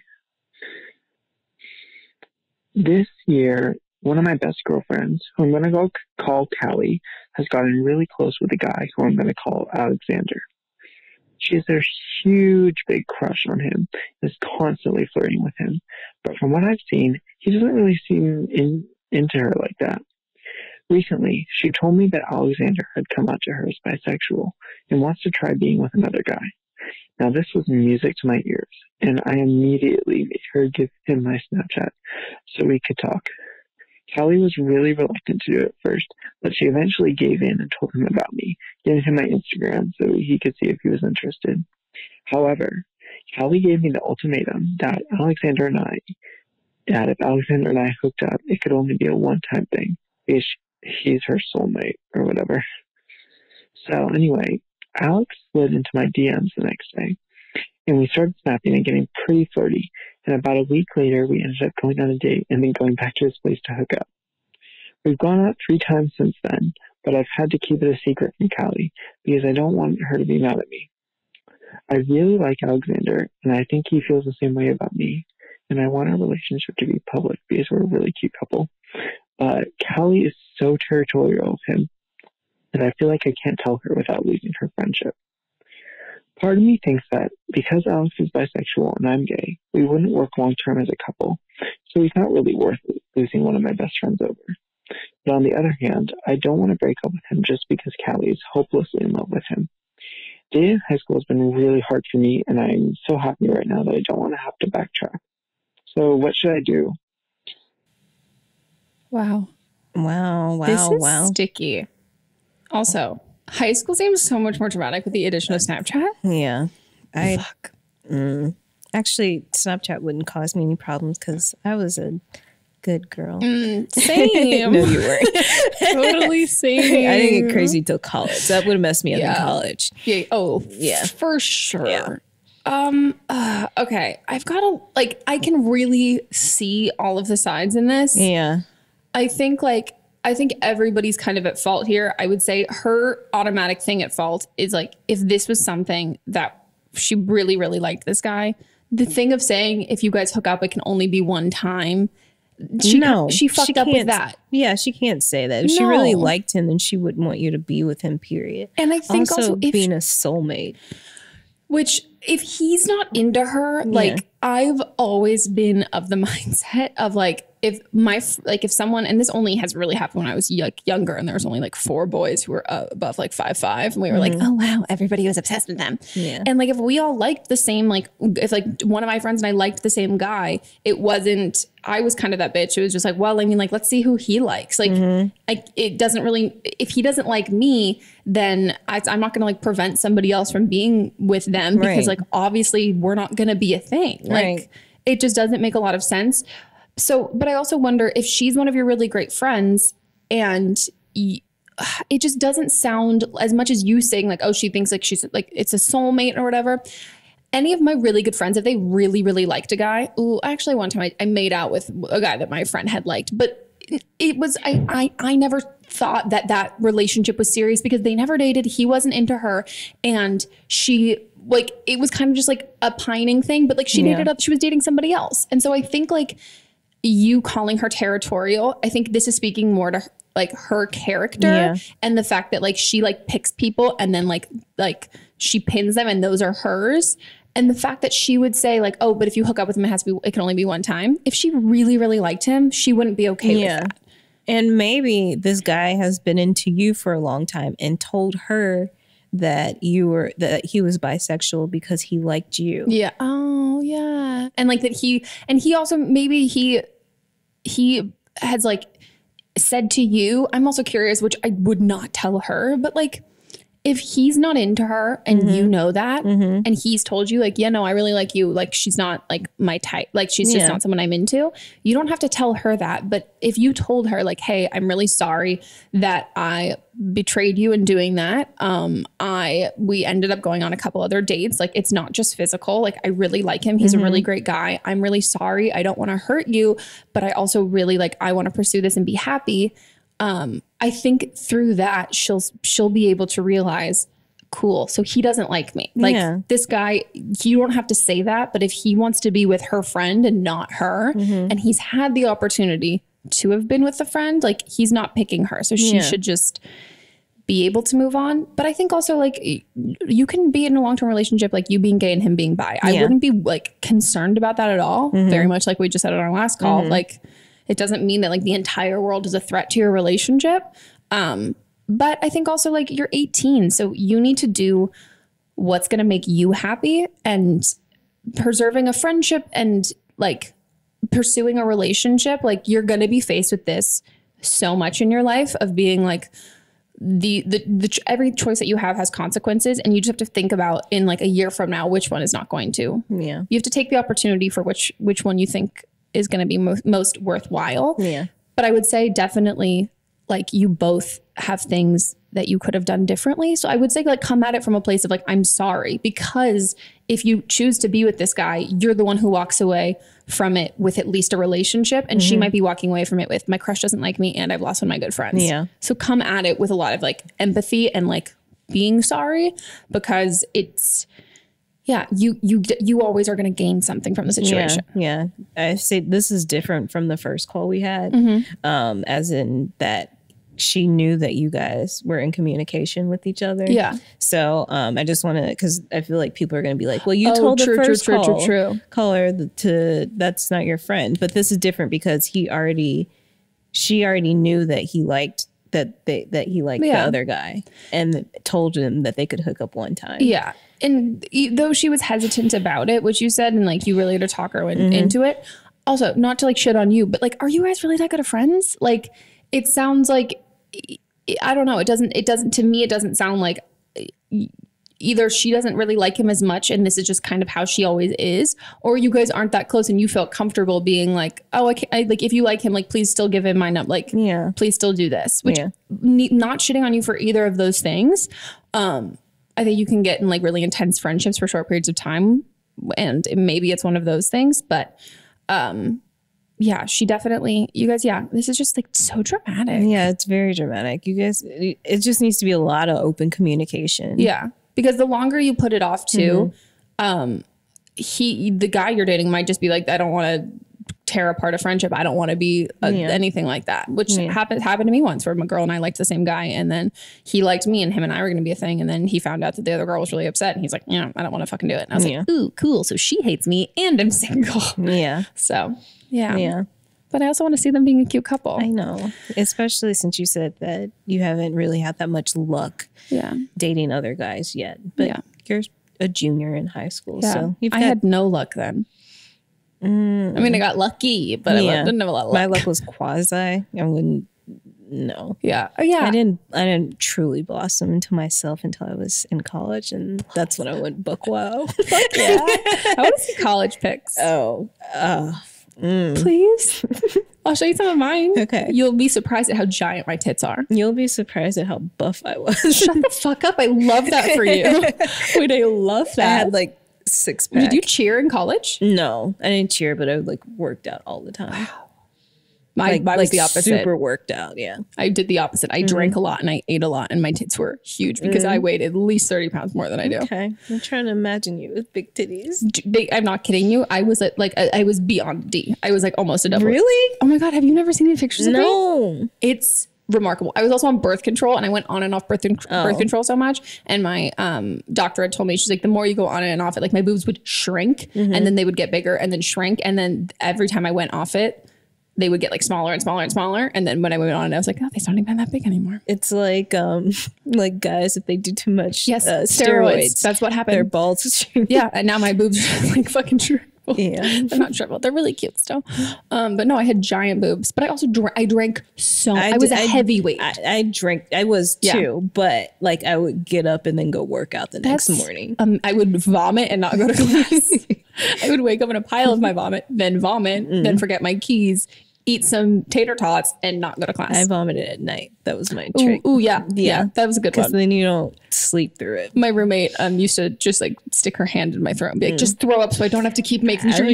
This year, one of my best girlfriends, who I'm going to call Callie, has gotten really close with a guy who I'm going to call Alexander. She has a huge, big crush on him and is constantly flirting with him. But from what I've seen, he doesn't really seem into her like that. Recently, she told me that Alexander had come out to her as bisexual and wants to try being with another guy. Now, this was music to my ears, and I immediately made her give him my Snapchat so we could talk. Callie was really reluctant to do it at first, but she eventually gave in and told him about me, giving him my Instagram so he could see if he was interested. However, Callie gave me the ultimatum that if Alexander and I hooked up, it could only be a one-time thing, because he's her soulmate or whatever. So anyway, Alex slid into my DMs the next day, and we started snapping and getting pretty flirty. And about a week later, we ended up going on a date and then going back to his place to hook up. We've gone out 3 times since then, but I've had to keep it a secret from Callie because I don't want her to be mad at me. I really like Alexander, and I think he feels the same way about me. And I want our relationship to be public because we're a really cute couple. But Callie is so territorial of him that I feel like I can't tell her without losing her friendship. Part of me thinks that because Alex is bisexual and I'm gay, we wouldn't work long-term as a couple, so he's not really worth losing one of my best friends over. But on the other hand, I don't want to break up with him just because Callie is hopelessly in love with him. Dating in high school has been really hard for me, and I'm so happy right now that I don't want to have to backtrack. So what should I do? Wow. This is sticky. Also, high school seems so much more dramatic with the addition of Snapchat. Yeah. Actually, Snapchat wouldn't cause me any problems because I was a good girl. Same. No, you weren't. Totally same. I didn't get crazy till college. That would have messed me up in college. Yeah. Oh, yeah. For sure. Yeah. Okay. I've got I can really see all of the sides in this. Yeah. I think everybody's kind of at fault here. I would say her automatic thing at fault is like, if this was something that she really, really liked this guy, the thing of saying if you guys hook up, it can only be one time. She fucked up with that. Yeah, she can't say that. If she really liked him, then she wouldn't want you to be with him, period. And I think also being a soulmate. Which, if he's not into her, like, I've always been of the mindset of like, if someone, and this only has really happened when I was younger, and there was only like 4 boys who were above like 5'5", and we were like, oh wow, everybody was obsessed with them. Yeah. And like, if we all liked the same, like, if like one of my friends and I liked the same guy, it wasn't, I was kind of that bitch. It was just like, well, I mean, like, let's see who he likes. Like, it doesn't really, if he doesn't like me, then I'm not gonna like prevent somebody else from being with them, because like, obviously we're not gonna be a thing. Like, it just doesn't make a lot of sense. So, but I also wonder if she's one of your really great friends, and it just doesn't sound, as much as you saying like, oh, she thinks like she's like, it's a soulmate or whatever. Any of my really good friends, if they really, really liked a guy, actually one time I made out with a guy that my friend had liked, but it was, I never thought that relationship was serious, because they never dated. He wasn't into her, and she, like, it was kind of just like a pining thing, but like she was dating somebody else. And so I think like, you calling her territorial, I think this is speaking more to like her character and the fact that like she like picks people and then like she pins them and those are hers. And the fact that she would say like, oh, but if you hook up with him, it can only be one time. If she really, really liked him, she wouldn't be okay with that. And maybe this guy has been into you for a long time and told her that he was bisexual because he liked you. Yeah. Oh yeah. And like that he also, maybe he has like said to you, I'm also curious, which I would not tell her, but like, if he's not into her and you know that, and he's told you like, yeah, no, I really like you. Like, she's not like my type. Like, she's just not someone I'm into. You don't have to tell her that. But if you told her like, hey, I'm really sorry that I betrayed you in doing that. We ended up going on a couple other dates. Like, it's not just physical. Like, I really like him. He's a really great guy. I'm really sorry. I don't want to hurt you, but I also really like, I want to pursue this and be happy. I think through that she'll be able to realize, cool, so he doesn't like me. Like this guy, you don't have to say that, but if he wants to be with her friend and not her, and he's had the opportunity to have been with the friend, like he's not picking her. So she should just be able to move on. But I think also like you can be in a long-term relationship, like you being gay and him being bi. I wouldn't be like concerned about that at all. Very much like we just said on our last call. Like, it doesn't mean that like the entire world is a threat to your relationship. But I think also like you're 18, so you need to do what's going to make you happy, and preserving a friendship and like pursuing a relationship. Like, you're going to be faced with this so much in your life of being like every choice that you have has consequences, and you just have to think about in like a year from now, which one is not going to. Yeah. You have to take the opportunity for which one you think is going to be most worthwhile. Yeah. But I would say definitely like you both have things that you could have done differently. So I would say like come at it from a place of like, I'm sorry, because if you choose to be with this guy, you're the one who walks away from it with at least a relationship, and she might be walking away from it with, my crush doesn't like me and I've lost one of my good friends. Yeah. So come at it with a lot of like empathy and like being sorry, because it's, you always are going to gain something from the situation. Yeah. I say this is different from the first call we had, as in that she knew that you guys were in communication with each other. Yeah. So I just want to, because I feel like people are going to be like, well, you told the first caller that's not your friend. But this is different because she already knew that he liked that he liked the other guy and told him that they could hook up one time. Yeah. And though she was hesitant about it, which you said, and like you really had to talk her into it. Also, not to like shit on you, but like, are you guys really that good of friends? Like, it sounds like, I don't know. It doesn't, to me, it doesn't sound like either she doesn't really like him as much and this is just kind of how she always is, or you guys aren't that close and you felt comfortable being like, oh, like if you like him, like please still give him my number, like please still do this, which not shitting on you for either of those things. I think you can get in like really intense friendships for short periods of time, and maybe it's one of those things, but she definitely, you guys, this is just like so dramatic. Yeah, it's very dramatic. You guys, it just needs to be a lot of open communication. Yeah. Because the longer you put it off too, the guy you're dating might just be like, I don't want to tear apart a friendship. I don't want to be anything like that, which happened to me once, where my girl and I liked the same guy, and then he liked me, and him and I were going to be a thing, and then he found out that the other girl was really upset, and he's like, yeah, I don't want to fucking do it. And I was like, ooh, cool. So she hates me and I'm single. Yeah. So yeah. But I also want to see them being a cute couple. I know, especially since you said that you haven't really had that much luck dating other guys yet. But you're a junior in high school, so I had no luck then. I mean, I got lucky, but I didn't have a lot of luck. My luck was quasi. I wouldn't. No. Yeah. Yeah. I didn't truly blossom into myself until I was in college, and that's when I went buck wow. Yeah. I want to see college pics. Oh. Please. I'll show you some of mine. Okay. You'll be surprised at how giant my tits are. You'll be surprised at how buff I was. Shut the fuck up. I love that for you. Wait, I love that. I had like 6-pack. Did you cheer in college? No, I didn't cheer, but I like worked out all the time. Wow. Mine was the opposite. Super worked out, yeah. I did the opposite. I drank a lot and I ate a lot, and my tits were huge because I weighed at least 30 pounds more than I do. Okay. I'm trying to imagine you with big titties. I'm not kidding you. I was I was beyond D. I was like almost a double. Really? Oh my God. Have you never seen any pictures of me? No. It's remarkable. I was also on birth control, and I went on and off birth control so much. And my doctor had told me, she's like, the more you go on and off it, like my boobs would shrink and then they would get bigger and then shrink. And then every time I went off it, they would get like smaller and smaller and smaller. And then when I went on it, I was like, oh, they don't even that big anymore. It's like guys, if they do too much steroids. That's what happened. Their balls. Yeah. And now my boobs are like fucking shriveled. Yeah. They're not shriveled. They're really cute still. But no, I had giant boobs. But I also I drank so I was a heavyweight. I drank. I was too. But like I would get up and then go work out the next morning. I would vomit and not go to class. I would wake up in a pile of my vomit, then vomit, then forget my keys, eat some tater tots, and not go to class. I vomited at night. That was my trick. Ooh, yeah. That was a good one. Because then you don't sleep through it. My roommate used to just like stick her hand in my throat and be like, just throw up so I don't have to keep making sure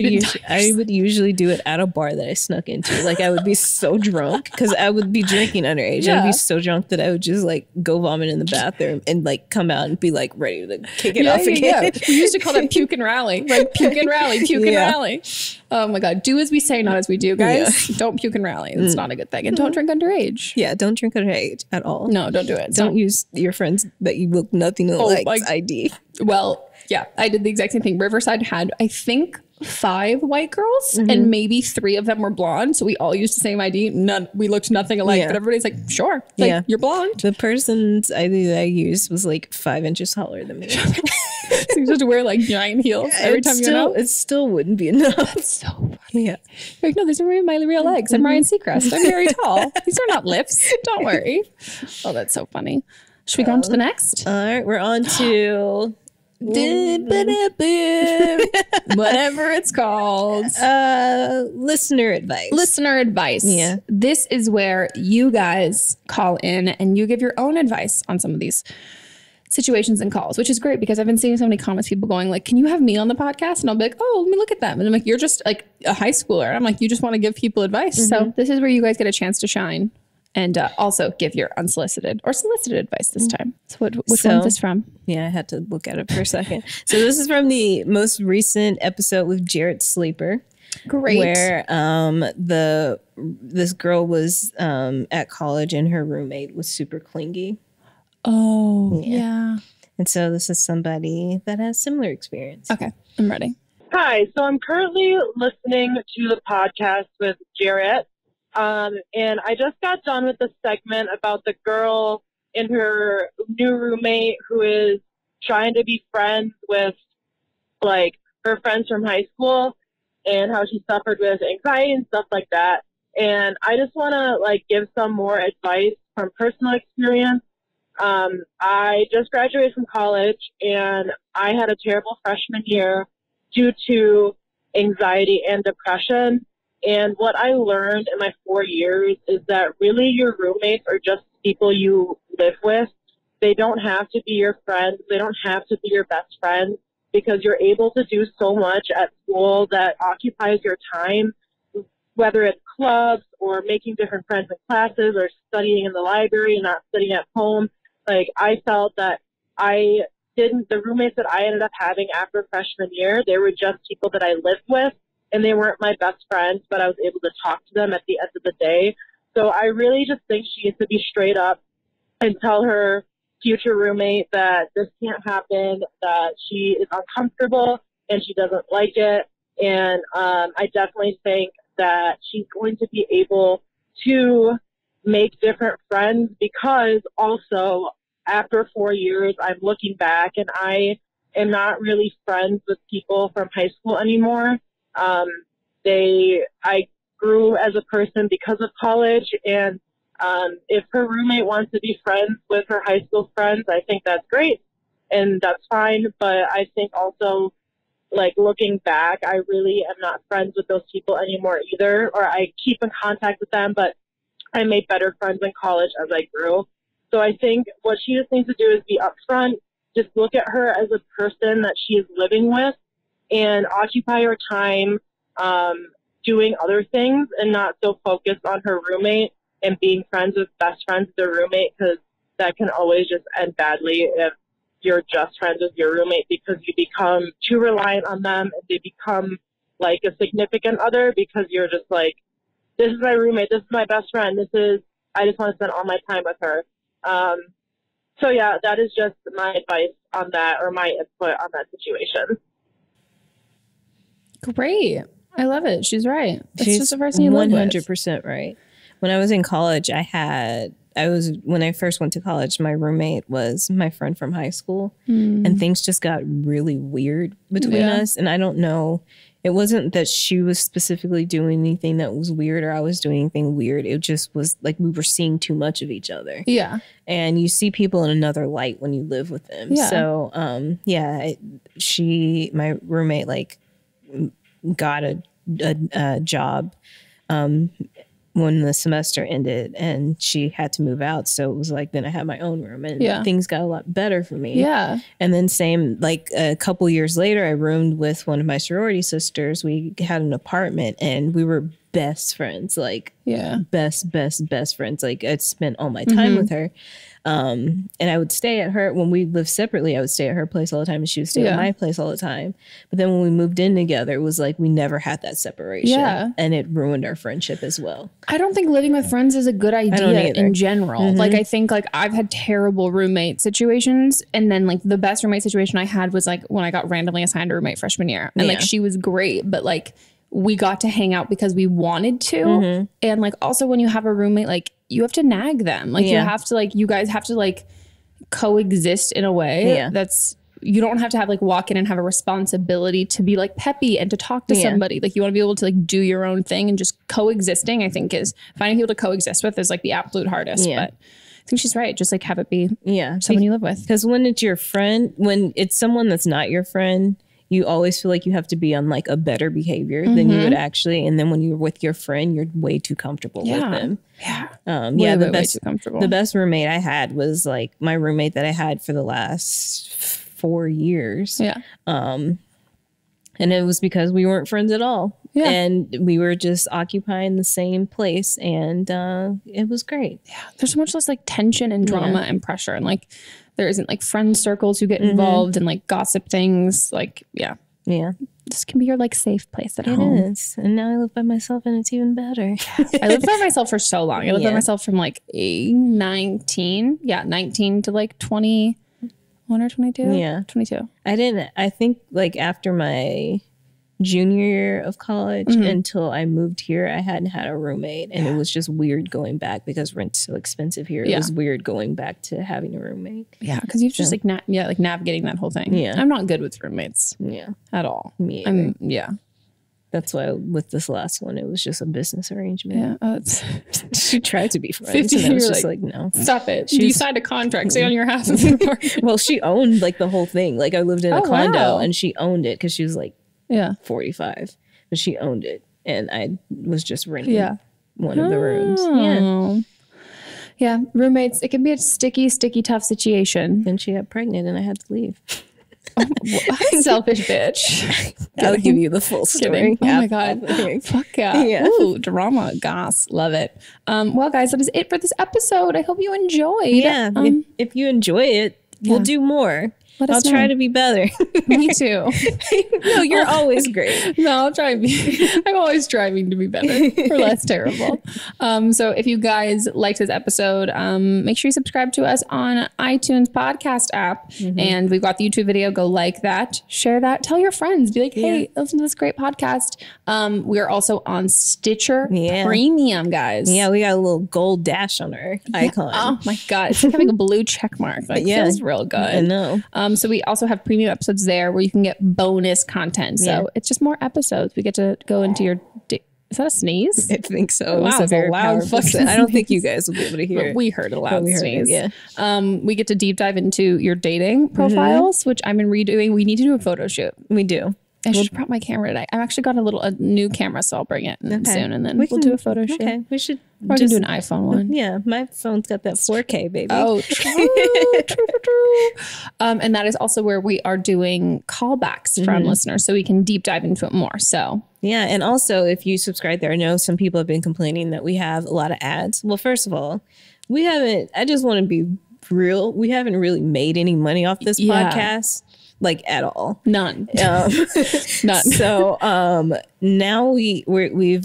I would usually do it at a bar that I snuck into. Like I would be so drunk because I would be drinking underage. I'd be so drunk that I would just like go vomit in the bathroom and like come out and be like ready to kick it off again. Yeah. We used to call that puke and rally. Like puke and rally, puke and rally. Oh my God. Do as we say, not as we do, guys. Don't puke and rally. It's not a good thing. And don't drink underage. Yeah, don't drink underage at all. No, don't do it. Don't use your friends that you look nothing like ID. Well, yeah, I did the exact same thing. Riverside had, I think, 5 white girls, and maybe 3 of them were blonde. So we all used the same ID. We looked nothing alike, but everybody's like, sure, like, you're blonde. The person's ID that I used was like 5 inches taller than me. So you have to wear like giant heels every time you go. It still wouldn't be enough. That's so funny. Yeah. Like, no, these are my real legs. I'm Ryan Seacrest. I'm very tall. These are not lifts. Don't worry. Oh, that's so funny. Should we go on to the next? All right, we're on to whatever it's called. Listener advice. Listener advice. Yeah. This is where you guys call in and you give your own advice on some of these situations and calls, which is great because I've been seeing so many comments, people going like, can you have me on the podcast? And I'll be like, oh, let me look at them. And I'm like, you're just like a high schooler. And I'm like, you just want to give people advice. So this is where you guys get a chance to shine and also give your unsolicited or solicited advice this time. So which one is this from? Yeah, I had to look at it for a second. So this is from the most recent episode with Jarrett Sleeper. Great. Where this girl was at college and her roommate was super clingy. Oh, yeah. And so this is somebody that has similar experience. Okay, I'm ready. Hi, so I'm currently listening to the podcast with Jarrett. And I just got done with the segment about the girl and her new roommate who is trying to be friends with, like, her friends from high school and how she suffered with anxiety and stuff like that. And I just want to, like, give some more advice from personal experience. I just graduated from college and I had a terrible freshman year due to anxiety and depression. And what I learned in my 4 years is that really your roommates are just people you live with. They don't have to be your friends. They don't have to be your best friends because you're able to do so much at school that occupies your time, whether it's clubs or making different friends in classes or studying in the library and not studying at home. Like, I felt that I the roommates that I ended up having after freshman year, they were just people that I lived with, and they weren't my best friends, but I was able to talk to them at the end of the day. So I really just think she needs to be straight up and tell her future roommate that this can't happen, that she is uncomfortable and she doesn't like it. And I definitely think that she's going to be able to make different friends, because also after 4 years, I'm looking back and I am not really friends with people from high school anymore. I grew as a person because of college, and if her roommate wants to be friends with her high school friends, I think that's great and that's fine. But I think also, like, looking back, I really am not friends with those people anymore either, or I keep in contact with them, but I made better friends in college as I grew. So I think what she just needs to do is be upfront, just look at her as a person that she is living with, and occupy her time doing other things and not so focused on her roommate and being best friends with their roommate, because that can always just end badly if you're just friends with your roommate, because you become too reliant on them and they become like a significant other, because you're just like, this is my roommate, this is my best friend, I just want to spend all my time with her. So yeah, that is just my advice on that, or my input on that situation. Great. I love it. She's right. She's just the person you live with. 100% right. When I was in college, when I first went to college, my roommate was my friend from high school, and things just got really weird between us. And I don't know, it wasn't that she was specifically doing anything that was weird or I was doing anything weird. It just was like we were seeing too much of each other. Yeah. And you see people in another light when you live with them. Yeah. So, my roommate, like, got a job when the semester ended, and she had to move out. So it was like, then I had my own room, and things got a lot better for me. Yeah. And then same, like a couple years later, I roomed with one of my sorority sisters. We had an apartment and we were best friends, like best friends. Like I'd spent all my time with her. And I would stay at her when we lived separately. I would stay at her place all the time, and she would stay at my place all the time. But then when we moved in together, it was like we never had that separation, and it ruined our friendship as well. I don't think living with friends is a good idea in general. Like I think like I've had terrible roommate situations, and then like the best roommate situation I had was like when I got randomly assigned a roommate freshman year, and like she was great, but like we got to hang out because we wanted to, and like also when you have a roommate, like you have to nag them. Like you have to, like, you guys have to like coexist in a way that's, you don't have to have like walk in and have a responsibility to be like peppy and to talk to somebody. Like you want to be able to like do your own thing, and just coexisting, I think, is finding people to coexist with is like the absolute hardest. But I think she's right. Just like have it be someone you live with. Because when it's your friend, when it's someone that's not your friend, you always feel like you have to be on like a better behavior than you would actually. And then when you're with your friend, you're way too comfortable with them. The best roommate I had was like my roommate that I had for the last 4 years. And it was because we weren't friends at all. And we were just occupying the same place, and it was great. There's so much less like tension and drama and pressure, and like there isn't like friend circles who get involved and like gossip things. Like this can be your like safe place at home. It is. And now I live by myself, and it's even better. I lived by myself for so long. I lived by myself from like 19 to like 21 or 22. 22. I think like after my junior year of college until I moved here, I hadn't had a roommate, and it was just weird going back because rent's so expensive here. It was weird going back to having a roommate. Because you've just like like navigating that whole thing. I'm not good with roommates. At all. Me either. That's why with this last one, it was just a business arrangement. She tried to be friends, and I was just like, no, stop it. You signed a contract. Stay on your half of the apartment. Well, she owned like the whole thing. Like I lived in a condo, and she owned it because she was like 45, but she owned it, and I was just renting one of the rooms. Roommates, it can be a sticky tough situation. Then she got pregnant, and I had to leave. Selfish bitch. I'll give you the full story. Oh my god. Fuck yeah. Ooh, drama. Goss. Love it. Well, guys, that is it for this episode. I hope you enjoyed. If you enjoy it, we'll do more. Let us I'll know. try to be better. Me too. No, you're always great. No, I'll try and be. I'm always striving to be better or less terrible. So if you guys liked this episode, make sure you subscribe to us on iTunes podcast app. And we've got the YouTube video. Go like that, share that, tell your friends. Be like, hey, listen to this great podcast. We are also on Stitcher Premium, guys. Yeah, we got a little gold dash on our icon. Oh my God. It's like having a blue check mark. Like, feels real good. I know. So we also have premium episodes there where you can get bonus content. So it's just more episodes. We get to go into your... Is that a sneeze? I think so. Wow, It's a it's a very loud powerful fucking sneeze. I don't think you sneeze. guys will be able to hear But it. we heard a loud we heard sneeze. it, We get to deep dive into your dating profiles, which I've been redoing. We need to do a photo shoot. We do. I should have brought my camera today. I've actually got a new camera, so I'll bring it soon, and then We we'll can- do a photo shoot. Okay, we should Or I can do an iPhone one. Yeah, my phone's got that 4K, baby. Oh, true. And that is also where we are doing callbacks from listeners, so we can deep dive into it more. So Yeah, and also if you subscribe there, I know some people have been complaining that we have a lot of ads. Well, first of all, we haven't. I just want to be real. We haven't really made any money off this podcast, like at all. None. None. So now we've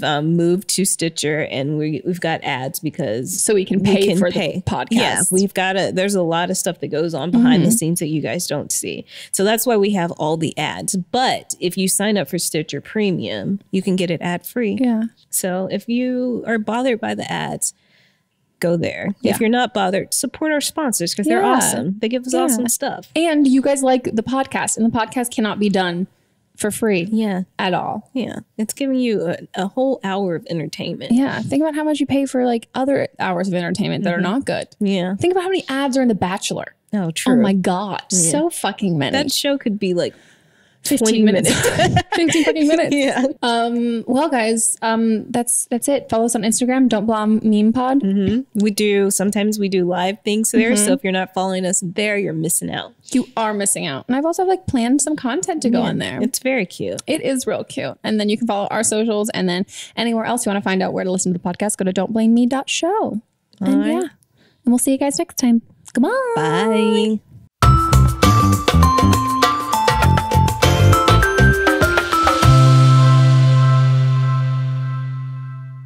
moved to Stitcher, and we've got ads because So we can pay for the podcast. Yeah, we've got there's a lot of stuff that goes on behind the scenes that you guys don't see. So that's why we have all the ads. But if you sign up for Stitcher Premium, you can get it ad free. Yeah. So if you are bothered by the ads, go there. If you're not bothered, support our sponsors because they're awesome. They give us awesome stuff. And you guys like the podcast, and the podcast cannot be done for free. Yeah. At all. Yeah. It's giving you a whole hour of entertainment. Yeah. Think about how much you pay for like other hours of entertainment that are not good. Yeah. Think about how many ads are in The Bachelor. Oh, true. Oh my God. So fucking many. That show could be like 15 minutes. 15 fucking minutes. Yeah. Well, guys, that's it. Follow us on Instagram. Don't Blom Meme Pod. Sometimes we do live things there. So if you're not following us there, you're missing out. You are missing out. And I've also like planned some content to go on there. It's very cute. It is real cute. And then you can follow our socials. And then anywhere else you want to find out where to listen to the podcast, go to don'tblameme.show. And right. and we'll see you guys next time. Goodbye. Bye.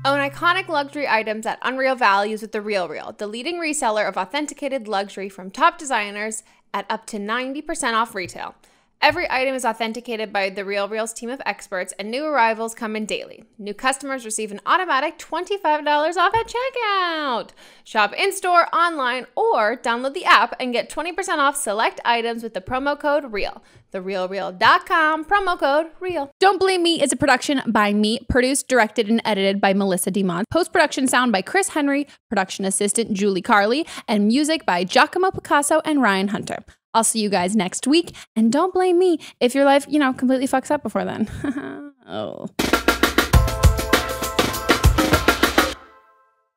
Own iconic luxury items at unreal values with The RealReal, the leading reseller of authenticated luxury from top designers at up to 90% off retail. Every item is authenticated by The RealReal's team of experts, and new arrivals come in daily. New customers receive an automatic $25 off at checkout. Shop in-store, online, or download the app and get 20% off select items with the promo code REAL. TheRealReal.com, promo code REAL. Don't Blame Me is a production by me, produced, directed, and edited by Melissa DeMont. Post-production sound by Chris Henry, production assistant Julie Carley, and music by Giacomo Picasso and Ryan Hunter. I'll see you guys next week, and don't blame me if your life, completely fucks up before then. Oh.